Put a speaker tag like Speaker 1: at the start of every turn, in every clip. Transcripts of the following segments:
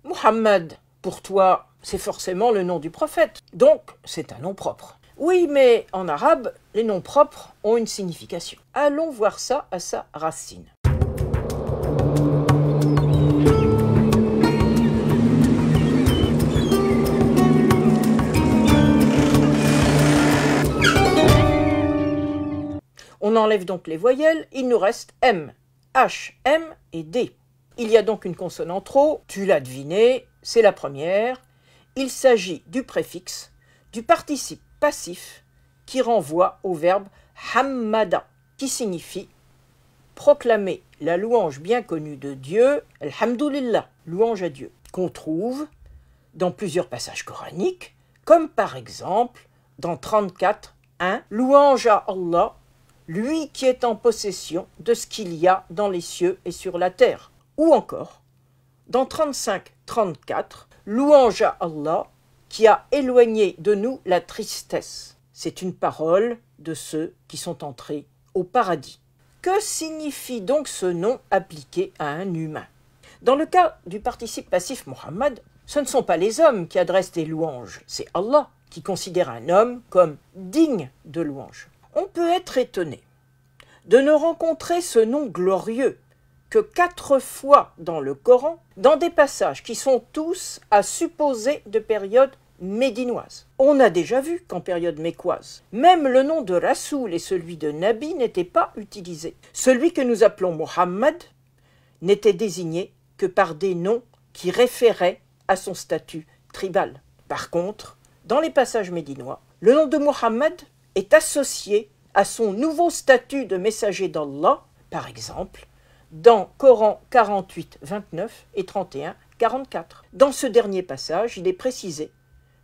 Speaker 1: Muhammad, pour toi, c'est forcément le nom du prophète, donc c'est un nom propre. Oui, mais en arabe, les noms propres ont une signification. Allons voir ça à sa racine. On enlève donc les voyelles, il nous reste M, H, M et D. Il y a donc une consonne en trop, tu l'as deviné, c'est la première. Il s'agit du préfixe, du participe passif qui renvoie au verbe hammada, qui signifie proclamer la louange bien connue de Dieu, alhamdulillah, louange à Dieu, qu'on trouve dans plusieurs passages coraniques, comme par exemple dans 34:1, louange à Allah, lui qui est en possession de ce qu'il y a dans les cieux et sur la terre. Ou encore, dans 35:34, louange à Allah qui a éloigné de nous la tristesse. C'est une parole de ceux qui sont entrés au paradis. Que signifie donc ce nom appliqué à un humain? Dans le cas du participe passif Muhammad, ce ne sont pas les hommes qui adressent des louanges, c'est Allah qui considère un homme comme digne de louange. On peut être étonné de ne rencontrer ce nom glorieux que 4 fois dans le Coran, dans des passages qui sont tous à supposer de période médinoise. On a déjà vu qu'en période mécoise, même le nom de Rasoul et celui de Nabi n'étaient pas utilisés. Celui que nous appelons Muhammad n'était désigné que par des noms qui référaient à son statut tribal. Par contre, dans les passages médinois, le nom de Muhammad est associé à son nouveau statut de messager d'Allah, par exemple, dans Coran 48:29 et 31:44. Dans ce dernier passage, il est précisé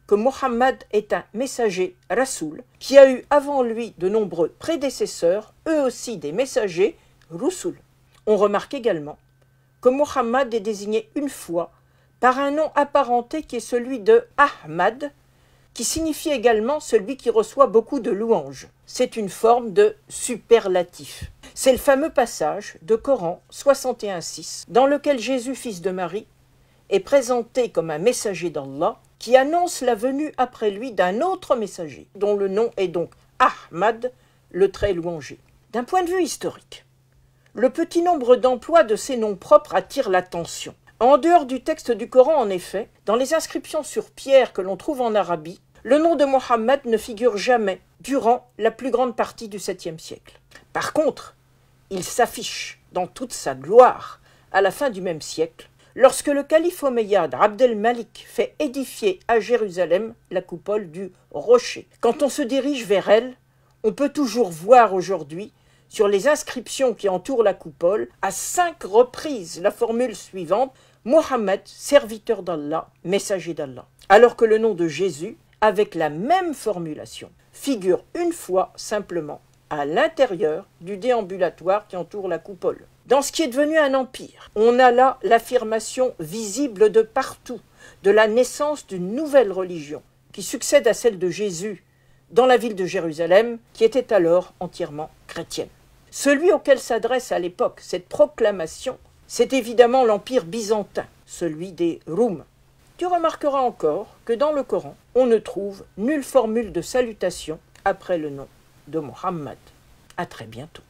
Speaker 1: que Muhammad est un messager Rasoul qui a eu avant lui de nombreux prédécesseurs, eux aussi des messagers Rusul. On remarque également que Muhammad est désigné une fois par un nom apparenté qui est celui de Ahmad, qui signifie également celui qui reçoit beaucoup de louanges. C'est une forme de superlatif. C'est le fameux passage de Coran 61:6 dans lequel Jésus, fils de Marie, est présenté comme un messager d'Allah qui annonce la venue après lui d'un autre messager, dont le nom est donc Ahmad, le très louangé. D'un point de vue historique, le petit nombre d'emplois de ces noms propres attire l'attention. En dehors du texte du Coran, en effet, dans les inscriptions sur pierre que l'on trouve en Arabie, le nom de Mohammed ne figure jamais durant la plus grande partie du 7e siècle. Par contre, il s'affiche dans toute sa gloire à la fin du même siècle, lorsque le calife omeyyade Abd el-Malik fait édifier à Jérusalem la coupole du rocher. Quand on se dirige vers elle, on peut toujours voir aujourd'hui, sur les inscriptions qui entourent la coupole, à 5 reprises la formule suivante « Mohammed, serviteur d'Allah, messager d'Allah », alors que le nom de Jésus, avec la même formulation, figure une fois simplement à l'intérieur du déambulatoire qui entoure la coupole. Dans ce qui est devenu un empire, on a là l'affirmation visible de partout de la naissance d'une nouvelle religion qui succède à celle de Jésus dans la ville de Jérusalem, qui était alors entièrement chrétienne. Celui auquel s'adresse à l'époque cette proclamation, c'est évidemment l'empire byzantin, celui des Roums. Tu remarqueras encore que dans le Coran, on ne trouve nulle formule de salutation après le nom de Mohammed. À très bientôt.